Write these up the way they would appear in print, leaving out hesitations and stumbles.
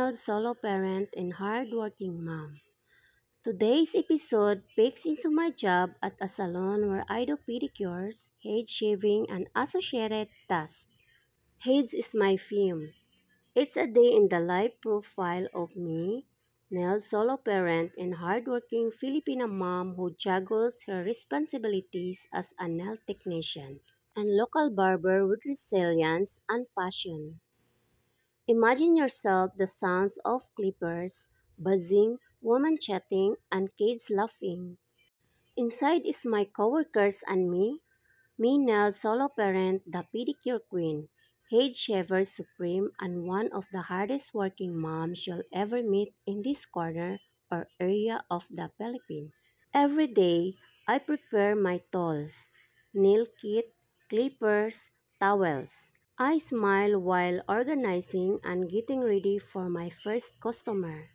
Nell, solo parent and hardworking mom. Today's episode peeks into my job at a salon where I do pedicures, head shaving, and associated tasks. Heads is my theme. It's a day in the life profile of me, Nell, solo parent and hardworking Filipina mom who juggles her responsibilities as a nail technician and local barber with resilience and passion. Imagine yourself the sounds of clippers, buzzing, women chatting, and kids laughing. Inside is my coworkers and me now solo parent, the pedicure queen, head shaver supreme, and one of the hardest working moms you'll ever meet in this corner or area of the Philippines. Every day, I prepare my tools, nail kit, clippers, towels. I smile while organizing and getting ready for my first customer.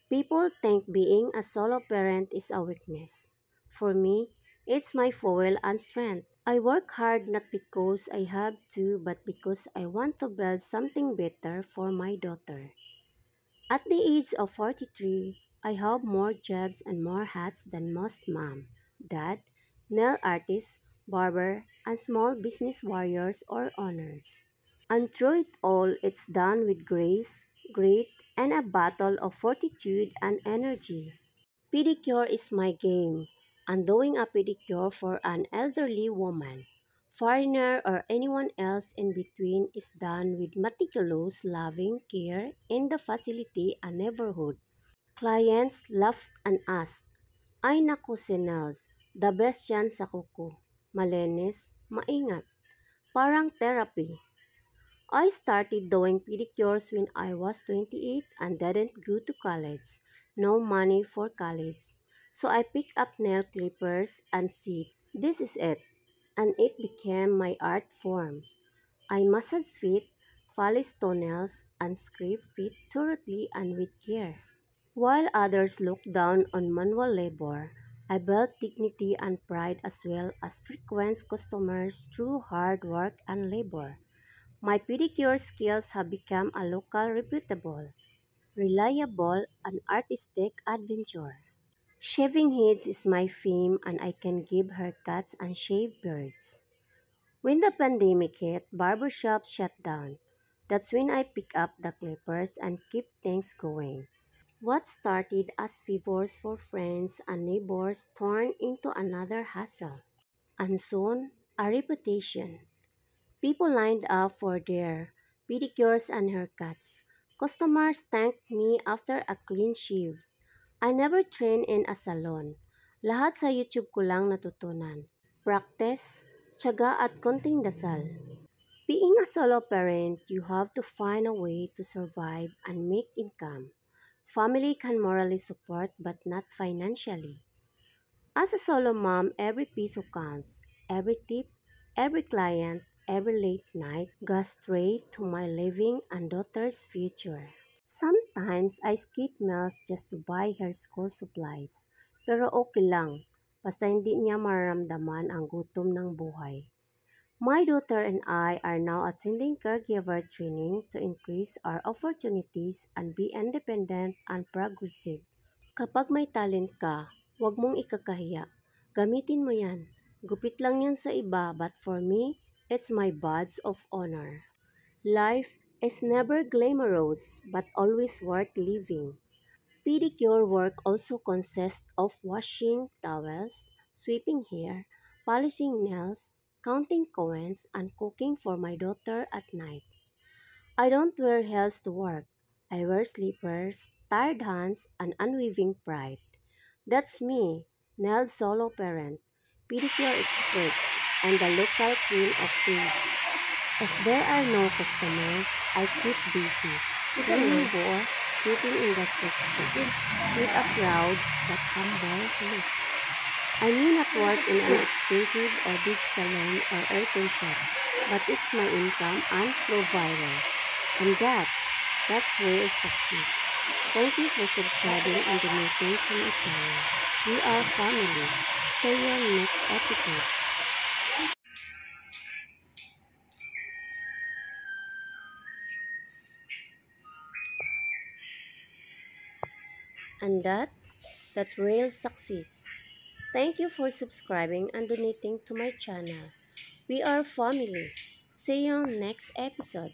People think being a solo parent is a weakness. For me, it's my fuel and strength. I work hard not because I have to, but because I want to build something better for my daughter. At the age of 43, I have more jobs and more hats than most mom, dad, nail artist, barber, and small business warriors or owners. And through it all, it's done with grace, grit, and a battle of fortitude and energy. Pedicure is my game, and doing a pedicure for an elderly woman, foreigner, or anyone else in between is done with meticulous, loving care in the facility and neighborhood. Clients laugh and ask, "Ay naku si Nels, the best yan sa kuko. Malinis, maingat, parang therapy." I started doing pedicures when I was 28 and didn't go to college. No money for college. So I picked up nail clippers and said, "This is it." And it became my art form. I massage feet, polish toenails, and scrape feet thoroughly and with care. While others look down on manual labor, I built dignity and pride as well as frequent customers through hard work and labor. My pedicure skills have become a local, reputable, reliable, and artistic adventure. Shaving heads is my theme, and I can give haircuts and shave beards. When the pandemic hit, barbershops shut down. That's when I pick up the clippers and keep things going. What started as favors for friends and neighbors turned into another hustle, and soon a reputation. People lined up for their pedicures and haircuts. Customers thanked me after a clean shave. I never trained in a salon. Lahat sa YouTube ko lang natutunan. Practice, tiyaga at konting dasal. Being a solo parent, you have to find a way to survive and make income. Family can morally support but not financially. As a solo mom, every peso counts. Every tip, every client, every late night goes straight to my living and daughter's future. Sometimes I skip meals just to buy her school supplies. Pero okay lang, basta hindi niya mararamdaman ang gutom ng buhay. My daughter and I are now attending caregiver training to increase our opportunities and be independent and progressive. Kapag may talent ka, huwag mong ikakahiya. Gamitin mo yan. Gupit lang yan sa iba, but for me, it's my badge of honor. Life is never glamorous, but always worth living. Pedicure work also consists of washing towels, sweeping hair, polishing nails, counting coins, and cooking for my daughter at night. I don't wear heels to work. I wear slippers, tired hands, and unwavering pride. That's me, Nell solo parent, pedicure expert, and the local queen of thieves. If there are no customers, I keep busy, cleaning or sitting in the section with a proud but humble look. I may not work in an expensive or big salon or earthing shop, but it's my income and provider. And that's real success. Thank you for subscribing and donating to my channel. We are family. See you next episode. And that real success. Thank you for subscribing and donating to my channel. We are family. See you next episode.